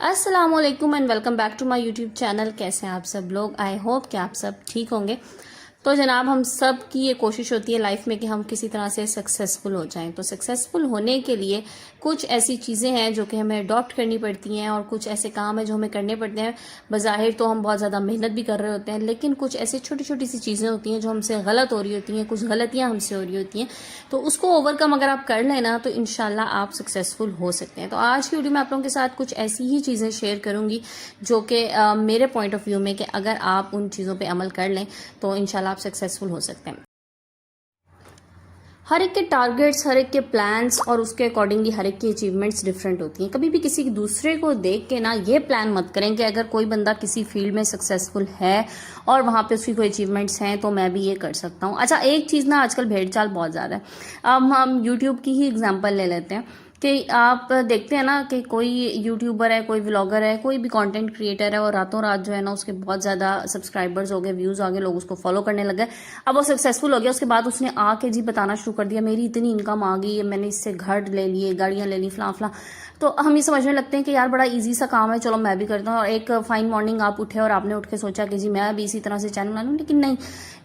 السلام علیکم and welcome back to my YouTube channel. کیسے ہیں آپ سب لوگ؟ آئی ہوپ کہ آپ سب ٹھیک ہوں گے. تو جناب ہم سب کی یہ کوشش ہوتی ہے لائف میں کہ ہم کسی طرح سے سکسیزفل ہو جائیں. تو سکسیزفل ہونے کے لیے کچھ ایسی چیزیں ہیں جو کہ ہمیں اڈاپٹ کرنی پڑتی ہیں اور کچھ ایسے کام ہیں جو ہمیں کرنے پڑتے ہیں. بظاہر تو ہم بہت زیادہ محنت بھی کر رہے ہوتے ہیں, لیکن کچھ ایسی چھوٹی چھوٹی سی چیزیں ہوتی ہیں جو ہم سے غلط ہو رہی ہوتی ہیں, کچھ غلطیاں ہم سے ہو رہی ہوتی ہیں. تو اس کو اوور کم اگر آپ کر لیں نا تو انشاءاللہ آپ سکسیزفل ہو سکتے ہیں. تو آج کی ویڈیو میں آپ لوگوں کے ساتھ کچھ ایسی ہی چیزیں شیئر کروں گی جو کہ میرے پوائنٹ آف ویو میں کہ اگر آپ ان چیزوں پہ عمل کر لیں تو انشاءاللہ آپ سکسیزفل ہو سکتے ہیں. ہر ایک کے ٹارگیٹس, ہر ایک کے پلانس اور اس کے اکارڈنگلی ہر ایک کی اچیومنٹس ڈفرینٹ ہوتی ہیں. کبھی بھی کسی دوسرے کو دیکھ کے نا یہ پلان مت کریں کہ اگر کوئی بندہ کسی فیلڈ میں سکسیزفل ہے اور وہاں پہ اس کی کوئی اچیومنٹس ہیں تو میں بھی یہ کر سکتا ہوں. اچھا, ایک چیز نا آج کل بھیڑ چال بہت زیادہ ہے. اب ہم یوٹیوب کی ہی اگزامپل لے لیتے ہیں کہ آپ دیکھتے ہیں نا کہ کوئی یوٹیوبر ہے, کوئی ولاگر ہے, کوئی بھی کانٹینٹ کریٹر ہے اور راتوں رات جو ہے نا اس کے بہت زیادہ سبسکرائبرز ہو گئے, ویوز آ گئے, لوگ اس کو فالو کرنے لگ گئے. اب وہ سکسیزفل ہو گیا, اس کے بعد اس نے آ کے جی بتانا شروع کر دیا میری اتنی انکم آ گئی, میں نے اس سے گھر لے لیے, گاڑیاں لے لی, فلاں فلاں. تو ہم یہ سمجھنے لگتے ہیں کہ یار بڑا ایزی سا کام ہے, چلو میں بھی کرتا ہوں. اور ایک فائن مارننگ آپ اٹھے اور آپ نے اٹھ کے سوچا کہ جی میں بھی اسی طرح سے چینل بنا لوں, لیکن نہیں,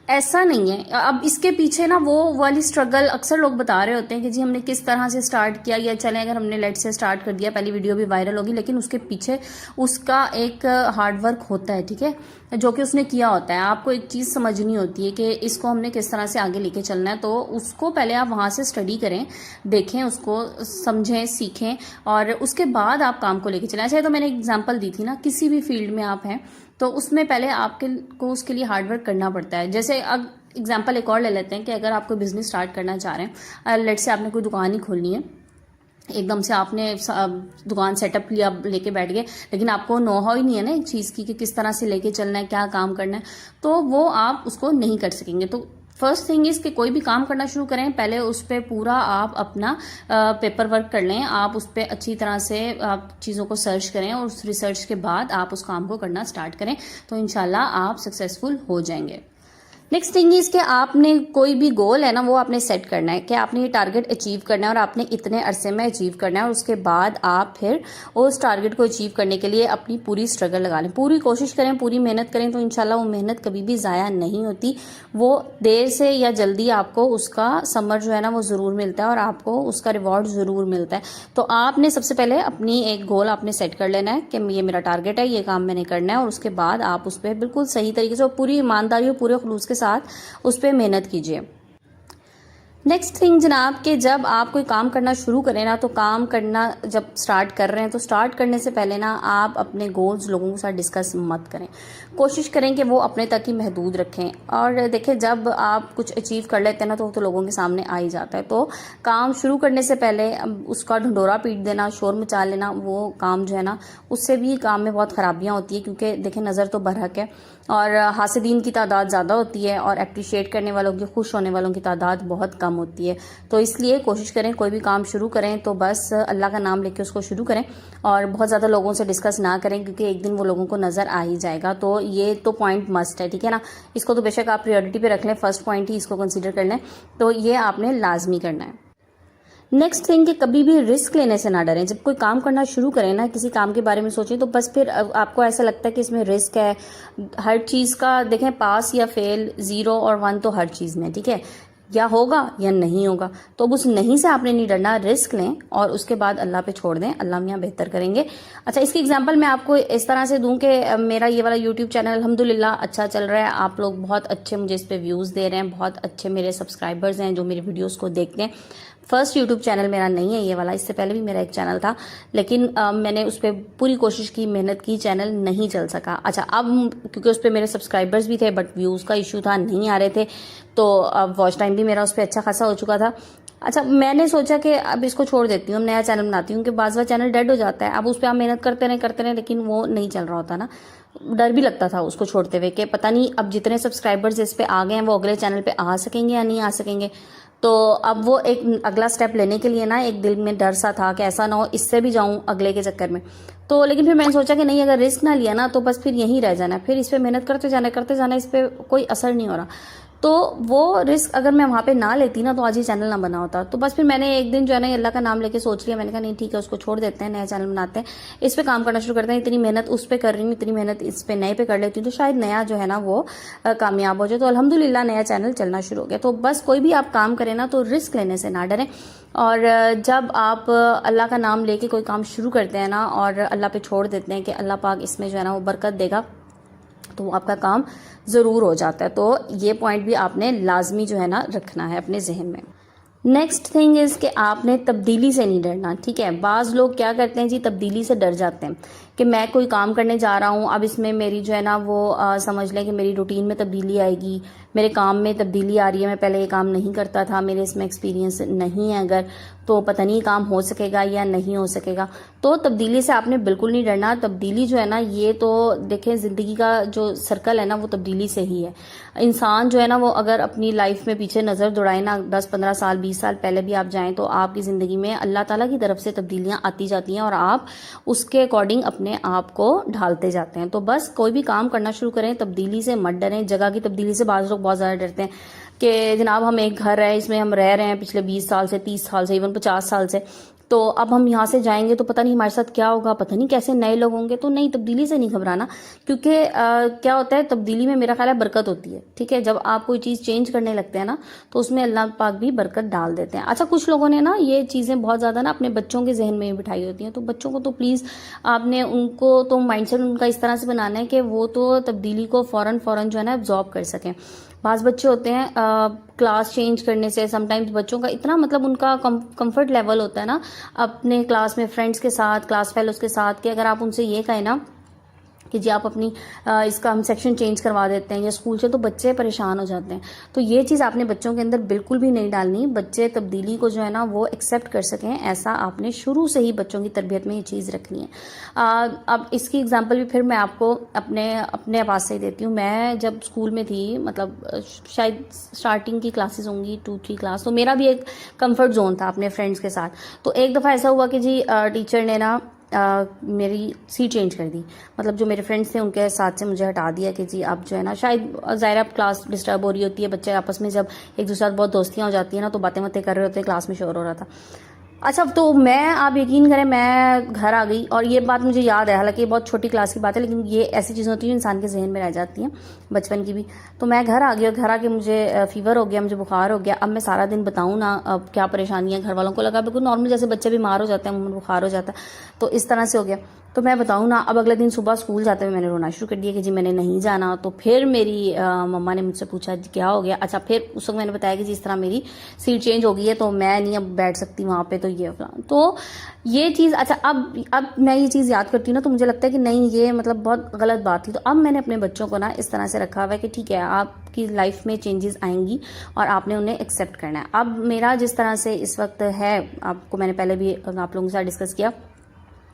ایسا نہیں ہے. اب اس کے پیچھے نا وہ والی اسٹرگل اکثر لوگ بتا رہے ہوتے ہیں کہ جی ہم نے کس طرح سے سٹارٹ کیا, یا چلیں اگر ہم نے لیٹ سے سٹارٹ کر دیا, پہلی ویڈیو بھی وائرل ہوگی, لیکن اس کے پیچھے اس کا ایک ہارڈ ورک ہوتا ہے, ٹھیک ہے, جو کہ اس نے کیا ہوتا ہے. آپ کو ایک چیز سمجھنی ہوتی ہے کہ اس کو ہم نے کس طرح سے آگے لے کے چلنا ہے. تو اس کو پہلے آپ وہاں سے اسٹڈی کریں, دیکھیں, اس کو سمجھیں, سیکھیں, اور اس کے بعد آپ کام کو لے کے چلیں. اچھا, تو میں نے ایگزامپل دی تھی نا, کسی بھی فیلڈ میں آپ ہیں تو اس میں پہلے آپ کو اس کے لیے ہارڈ ورک کرنا پڑتا ہے. جیسے اب ایگزامپل ایک اور لے لیتے ہیں کہ اگر آپ کوئی بزنس سٹارٹ کرنا چاہ رہے ہیں, لیٹ سے آپ نے کوئی دکان ہی کھولنی ہے, ایک دم سے آپ نے دکان سیٹ اپ لیا, لے کے بیٹھ گئے, لیکن آپ کو نو ہاؤ ہی نہیں ہے نا ایک چیز کی کہ کس طرح سے لے کے چلنا ہے, کیا کام کرنا ہے, تو وہ آپ اس کو نہیں کر سکیں گے. تو فرسٹ تھنگ از کہ کوئی بھی کام کرنا شروع کریں, پہلے اس پہ پورا آپ اپنا پیپر ورک کر لیں, آپ اس پہ اچھی طرح سے آپ چیزوں کو سرچ کریں, اور اس ریسرچ کے بعد آپ اس کام کو کرنا سٹارٹ کریں, تو انشاءاللہ آپ سکسیزفل ہو جائیں گے. نیکسٹ تھنگ از کہ آپ نے کوئی بھی گول ہے نا وہ آپ نے سیٹ کرنا ہے کہ آپ نے یہ ٹارگیٹ اچیو کرنا ہے اور آپ نے اتنے عرصے میں اچیو کرنا ہے, اور اس کے بعد آپ پھر اس ٹارگیٹ کو اچیو کرنے کے لیے اپنی پوری اسٹرگل لگا لیں, پوری کوشش کریں, پوری محنت کریں. تو انشاءاللہ وہ محنت کبھی بھی ضائع نہیں ہوتی, وہ دیر سے یا جلدی آپ کو اس کا ثمر جو ہے نا وہ ضرور ملتا ہے, اور آپ کو اس کا ریوارڈ ضرور ملتا ہے. تو آپ نے سب سے پہلے اپنی ایک گول آپ نے سیٹ کر لینا ہے کہ یہ میرا ٹارگیٹ ہے, یہ کام میں نے کرنا ہے, اور اس کے بعد آپ اس پہ بالکل صحیح طریقے سے اور پوری ایمانداری اور پورے خلوص کے ساتھ اس پہ محنت کیجیے. نیکسٹ تھنگ جناب کہ جب آپ کوئی کام کرنا شروع کریں نا, تو کام کرنا جب سٹارٹ کر رہے ہیں تو سٹارٹ کرنے سے پہلے نا آپ اپنے گولز لوگوں کے ساتھ ڈسکس مت کریں, کوشش کریں کہ وہ اپنے تک ہی محدود رکھیں. اور دیکھیں جب آپ کچھ اچیو کر لیتے ہیں نا تو لوگوں کے سامنے آ ہی جاتا ہے. تو کام شروع کرنے سے پہلے اس کا ڈھنڈورا پیٹ دینا, شور مچا لینا, وہ کام جو ہے نا اس سے بھی کام میں بہت خرابیاں ہوتی ہیں, کیونکہ دیکھیں نظر تو برحق ہے اور حاسدین کی تعداد زیادہ ہوتی ہے, اور اپریشیٹ کرنے والوں کی, خوش ہونے والوں کی تعداد بہت کم ہوتی ہے. تو اس لیے کوشش کریں کوئی بھی کام شروع کریں تو بس اللہ کا نام لے کے اس کو شروع کریں, اور بہت زیادہ لوگوں سے ڈسکس نہ کریں, کیونکہ ایک دن وہ لوگوں کو نظر آ ہی جائے گا. تو یہ تو پوائنٹ مسٹ ہے, ٹھیک ہے نا, اس کو تو بے شک آپ پریورٹی پہ رکھ لیں, فرسٹ پوائنٹ ہی اس کو کنسیڈر کر لیں, تو یہ آپ نے لازمی کرنا ہے. نیکسٹ تھنگ کہ کبھی بھی رسک لینے سے نہ ڈریں. جب کوئی کام کرنا شروع کریں نا, کسی کام کے بارے میں سوچیں تو بس پھر آپ کو ایسا لگتا ہے کہ اس میں رسک ہے. ہر چیز کا دیکھیں پاس یا فیل, 0 اور 1 تو ہر چیز میں, ٹھیک ہے, یا ہوگا یا نہیں ہوگا. تو اب اس نہیں سے آپ نے نہیں ڈرنا, رسک لیں اور اس کے بعد اللہ پہ چھوڑ دیں, اللہ میاں بہتر کریں گے. اچھا, اس کی ایگزامپل میں آپ کو اس طرح سے دوں کہ میرا یہ والا یوٹیوب چینل الحمدللہ اچھا چل رہا ہے, آپ لوگ بہت اچھے مجھے اس پہ ویوز دے رہے ہیں, بہت اچھے میرے سبسکرائبرز ہیں جو میری ویڈیوز کو دیکھتے ہیں. فرسٹ یوٹیوب چینل میرا نہیں ہے یہ والا, اس سے پہلے بھی میرا ایک چینل تھا, لیکن میں نے اس پہ پوری کوشش کی, محنت کی, چینل نہیں چل سکا. اچھا, اب کیونکہ اس پہ میرے سبسکرائبرز بھی تھے بٹ ویوز کا ایشو تھا, نہیں آ رہے تھے, تو اب واچ ٹائم بھی میرا اس پہ اچھا خاصا ہو چکا تھا. اچھا, میں نے سوچا کہ اب اس کو چھوڑ دیتی ہوں, اب نیا چینل بناتی ہوں, کہ بعض بار چینل ڈیڈ ہو جاتا ہے. اب اس پہ آپ محنت کرتے رہیں لیکن وہ نہیں چل رہا ہوتا نا, ڈر بھی لگتا تھا اس کو چھوڑتے ہوئے کہ پتہ نہیں اب جتنے سبسکرائبرز اس پہ آ گئے ہیں وہ اگلے چینل پہ آ سکیں گے یا نہیں آ سکیں گے. تو اب وہ ایک اگلا سٹیپ لینے کے لیے نا ایک دل میں ڈر سا تھا کہ ایسا نہ ہو اس سے بھی جاؤں اگلے کے چکر میں. تو لیکن پھر میں نے سوچا کہ نہیں, اگر رسک نہ لیا نا تو بس پھر یہیں رہ جانا, پھر اس پہ محنت کرتے جانا, اس پہ کوئی اثر نہیں ہو رہا. تو وہ رسک اگر میں وہاں پہ نہ لیتی نا تو آج یہ چینل نہ بنا ہوتا. تو بس پھر میں نے ایک دن جو ہے نا اللہ کا نام لے کے سوچ لیا, میں نے کہا نہیں ٹھیک ہے اس کو چھوڑ دیتے ہیں, نیا چینل بناتے ہیں, اس پہ کام کرنا شروع کرتے ہیں. اتنی محنت اس پہ کر رہی ہوں, اتنی محنت اس پہ نئے پہ کر لیتی ہوں, تو شاید نیا جو ہے نا وہ کامیاب ہو جائے. تو الحمدللہ نیا چینل چلنا شروع ہو گیا. تو بس کوئی بھی آپ کام کریں نا تو رسک لینے سے نہ ڈریں, اور جب آپ اللہ کا نام لے کے کوئی کام شروع کرتے ہیں نا اور اللہ پہ چھوڑ دیتے ہیں کہ اللہ پاک اس میں جو ہے نا وہ برکت دے گا, تو وہ آپ کا کام ضرور ہو جاتا ہے. تو یہ پوائنٹ بھی آپ نے لازمی جو ہے نا رکھنا ہے اپنے ذہن میں. نیکسٹ تھنگ از کہ آپ نے تبدیلی سے نہیں ڈرنا. ٹھیک ہے, بعض لوگ کیا کرتے ہیں جی, تبدیلی سے ڈر جاتے ہیں کہ میں کوئی کام کرنے جا رہا ہوں, اب اس میں میری جو ہے نا وہ سمجھ لیں کہ میری روٹین میں تبدیلی آئے گی, میرے کام میں تبدیلی آ رہی ہے, میں پہلے یہ کام نہیں کرتا تھا, میرے اس میں ایکسپیرینس نہیں ہے, اگر تو پتہ نہیں کام ہو سکے گا یا نہیں ہو سکے گا. تو تبدیلی سے آپ نے بالکل نہیں ڈرنا. تبدیلی جو ہے نا یہ تو دیکھیں زندگی کا جو سرکل ہے نا وہ تبدیلی سے ہی ہے. انسان جو ہے نا وہ اگر اپنی لائف میں پیچھے نظر دوڑائے نا 10-15 سال 20 سال پہلے بھی آپ جائیں, تو آپ کی زندگی میں اللہ تعالیٰ کی طرف سے تبدیلیاں آتی جاتی ہیں اور آپ اس کے اکارڈنگ اپنے آپ کو ڈھالتے جاتے ہیں. تو بس کوئی بھی کام کرنا شروع کریں, تبدیلی سے مت ڈریں. جگہ کی تبدیلی سے بعض لوگ بہت زیادہ ڈرتے ہیں کہ جناب ہم ایک گھر ہے, اس میں ہم رہ رہے ہیں پچھلے 20 سال سے, 30 سال سے, ایون 50 سال سے, تو اب ہم یہاں سے جائیں گے تو پتہ نہیں ہمارے ساتھ کیا ہوگا, پتہ نہیں کیسے نئے لوگ ہوں گے. تو نہیں, تبدیلی سے نہیں گھبرانا, کیونکہ کیا ہوتا ہے تبدیلی میں میرا خیال ہے برکت ہوتی ہے. ٹھیک ہے, جب آپ کوئی چیز چینج کرنے لگتے ہیں نا تو اس میں اللہ پاک بھی برکت ڈال دیتے ہیں. اچھا, کچھ لوگوں نے نا یہ چیزیں بہت زیادہ نا اپنے بچوں کے ذہن میں بٹھائی ہوتی ہیں, تو بچوں کو تو پلیز آپ نے ان کو تو مائنڈ سیٹ ان کا اس طرح سے بنانا ہے کہ وہ تو تبدیلی کو فوراً جو ہے نا ابزارب کر سکیں. بعض بچے ہوتے ہیں کلاس چینج کرنے سے سم ٹائمز بچوں کا اتنا مطلب ان کا کمفرٹ لیول ہوتا ہے نا اپنے کلاس میں فرینڈس کے ساتھ, کلاس فیلوز کے ساتھ, کہ اگر آپ ان سے یہ کہیں نا کہ جی آپ اپنی اس کا ہم سیکشن چینج کروا دیتے ہیں یا اسکول سے, تو بچے پریشان ہو جاتے ہیں. تو یہ چیز آپ نے بچوں کے اندر بالکل بھی نہیں ڈالنی. بچے تبدیلی کو جو ہے نا وہ ایکسیپٹ کر سکیں, ایسا آپ نے شروع سے ہی بچوں کی تربیت میں یہ چیز رکھنی ہے. اب اس کی اگزامپل بھی پھر میں آپ کو اپنے پاس سے ہی دیتی ہوں. میں جب اسکول میں تھی, مطلب شاید اسٹارٹنگ کی کلاسز ہوں گی 2-3 کلاس, تو میرا بھی ایک کمفرٹ زون تھا اپنے فرینڈس کے ساتھ. تو ایک دفعہ ایسا ہوا کہ جی ٹیچر نے نا میری سیٹ چینج کر دی, مطلب جو میرے فرینڈس تھے ان کے ساتھ سے مجھے ہٹا دیا کہ جی اب جو ہے نا, شاید ظاہر اب کلاس ڈسٹرب ہو رہی ہوتی ہے, بچے آپس میں جب ایک دوسرے ساتھ بہت دوستیاں ہو جاتی ہیں نا تو باتیں کر رہے ہوتے ہیں, کلاس میں شور ہو رہا تھا. اچھا, تو میں, آپ یقین کریں, میں گھر آ گئی, اور یہ بات مجھے یاد ہے, حالانکہ یہ بہت چھوٹی کلاس کی بات ہے, لیکن یہ ایسی چیزیں ہوتی ہیں جو انسان کے ذہن میں رہ جاتی ہیں بچپن کی بھی. تو میں گھر آ گئی, اور گھر آ کے مجھے فیور ہو گیا, مجھے بخار ہو گیا. اب میں سارا دن بتاؤں نا اب کیا پریشانی ہے, گھر والوں کو لگا بالکل نارمل جیسے بچے بیمار ہو جاتے ہیں عموماً بخار ہو جاتا ہے, تو اس طرح سے ہو گیا. تو میں بتاؤں نا, اب اگلے دن صبح اسکول جاتے ہوئے میں نے رونا شروع کر دیا کہ جی میں نے نہیں جانا. تو پھر میری مما نے مجھ سے پوچھا جی کیا ہو گیا. اچھا, پھر اس وقت میں نے بتایا کہ جی اس طرح میری سیٹ چینج ہو گئی ہے, تو میں نہیں اب بیٹھ سکتی وہاں پہ, تو یہ تو یہ چیز. اچھا, اب میں یہ چیز یاد کرتی ہوں نا تو مجھے لگتا ہے کہ نہیں, یہ مطلب بہت غلط بات تھی. تو اب میں نے اپنے بچوں کو نا اس طرح سے رکھا ہوا ہے کہ ٹھیک ہے, آپ کی لائف میں چینجز آئیں گی اور آپ نے انہیں ایکسیپٹ کرنا ہے. اب میرا جس طرح سے اس وقت ہے, آپ کو میں نے پہلے بھی آپ لوگوں کے ساتھ ڈسکس کیا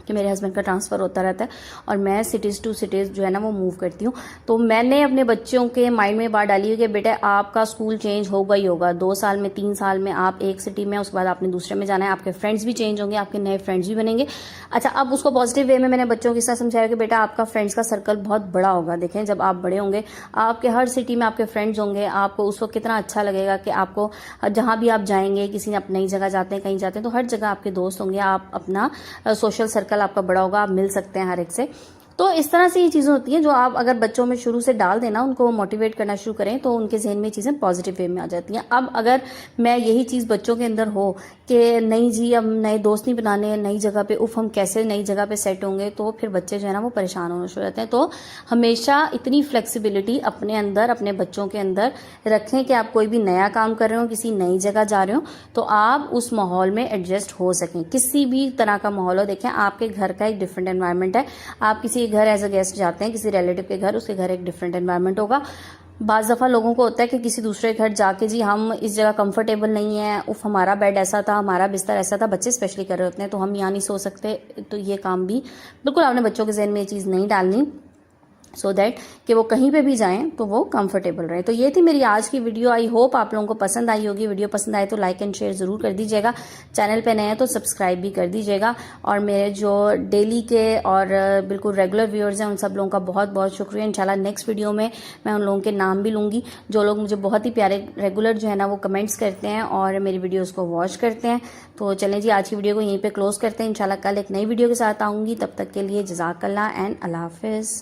کہ میرے ہسبینڈ کا ٹرانسفر ہوتا رہتا ہے اور میں سٹیز ٹو سٹیز جو ہے نا وہ موو کرتی ہوں. تو میں نے اپنے بچوں کے مائنڈ میں بات ڈالی ہوئی کہ بیٹا آپ کا اسکول چینج ہوگا ہی ہوگا, 2 سال میں 3 سال میں آپ ایک سٹی میں, اس کے بعد آپ نے دوسرے میں جانا ہے, آپ کے فرینڈس بھی چینج ہوں گے, آپ کے نئے فرینڈس بھی بنیں گے. اچھا, اب اس کو پازیٹیو وے میں نے بچوں کے ساتھ سمجھایا کہ بیٹا آپ کا فرینڈس کا سرکل بہت بڑا ہوگا. دیکھیں جب آپ بڑے ہوں گے, آپ کے ہر سٹی میں آپ کے فرینڈس ہوں گے, آپ کو اس وقت کتنا اچھا لگے گا کہ آپ کو جہاں بھی آپ جائیں گے, کسی نے اپنی نئی جگہ جاتے ہیں, کہیں جاتے ہیں, تو ہر جگہ آپ کے دوست ہوں گے, آپ اپنا سوشل سرکل آپ کا بڑا ہوگا, آپ مل سکتے ہیں ہر ایک سے. تو اس طرح سے یہ چیزیں ہوتی ہیں جو آپ اگر بچوں میں شروع سے ڈال دینا, ان کو موٹیویٹ کرنا شروع کریں, تو ان کے ذہن میں چیزیں پازیٹیو وے میں آ جاتی ہیں. اب اگر میں یہی چیز بچوں کے اندر ہو کہ نہیں جی اب نئے دوست نہیں بنانے, نئی جگہ پہ ہم کیسے نئی جگہ پہ سیٹ ہوں گے, تو پھر بچے جو ہے نا وہ پریشان ہونا شروع ہوتے ہیں. تو ہمیشہ اتنی فلیکسیبلٹی اپنے اندر, اپنے بچوں کے اندر رکھیں کہ آپ کوئی بھی نیا کام کر رہے ہو, کسی نئی جگہ جا رہے ہو, تو آپ اس ماحول میں ایڈجسٹ ہو سکیں. کسی بھی طرح کا ماحول ہو, دیکھیں آپ کے گھر کا ایک ڈفرینٹ انوائرمنٹ ہے, آپ کسی گھر ایز اے گیسٹ جاتے ہیں کسی ریلیٹو کے گھر, اس کے گھر ایک ڈفرینٹ انوائرمنٹ ہوگا. بعض دفعہ لوگوں کو ہوتا ہے کہ کسی دوسرے گھر جا کے جی ہم اس جگہ کمفرٹیبل نہیں ہیں, ہمارا بیڈ ایسا تھا, ہمارا بستر ایسا تھا, بچے اسپیشلی کر رہے ہوتے ہیں, تو ہم یہاں نہیں سو سکتے. تو یہ کام بھی بالکل آپ نے بچوں کے ذہن میں یہ چیز نہیں ڈالنی. سو دیٹ کہ وہ کہیں پہ بھی جائیں تو وہ کمفرٹیبل رہے. تو یہ تھی میری آج کی ویڈیو. آئی ہوپ آپ لوگوں کو پسند آئی ہوگی. ویڈیو پسند آئے تو لائک اینڈ شیئر ضرور کر دیجیے گا. چینل پہ نئے ہیں تو سبسکرائب بھی کر دیجیے گا. اور میرے جو ڈیلی کے اور بالکل ریگولر ویورز ہیں ان سب لوگوں کا بہت بہت شکریہ. انشاءاللہ نیکسٹ ویڈیو میں ان لوگوں کے نام بھی لوں گی جو لوگ مجھے بہت ہی پیارے ریگولر جو ہے نا وہ کمنٹس کرتے ہیں اور میری ویڈیوز کو واچ کرتے ہیں. تو چلیں جی آج کی ویڈیو کو یہیں پہ کلوز کرتے ہیں. انشاءاللہ کل ایک نئی ویڈیو کے ساتھ آؤں گی. تب تک کے لیے جزاک اللہ اینڈ اللہ حافظ.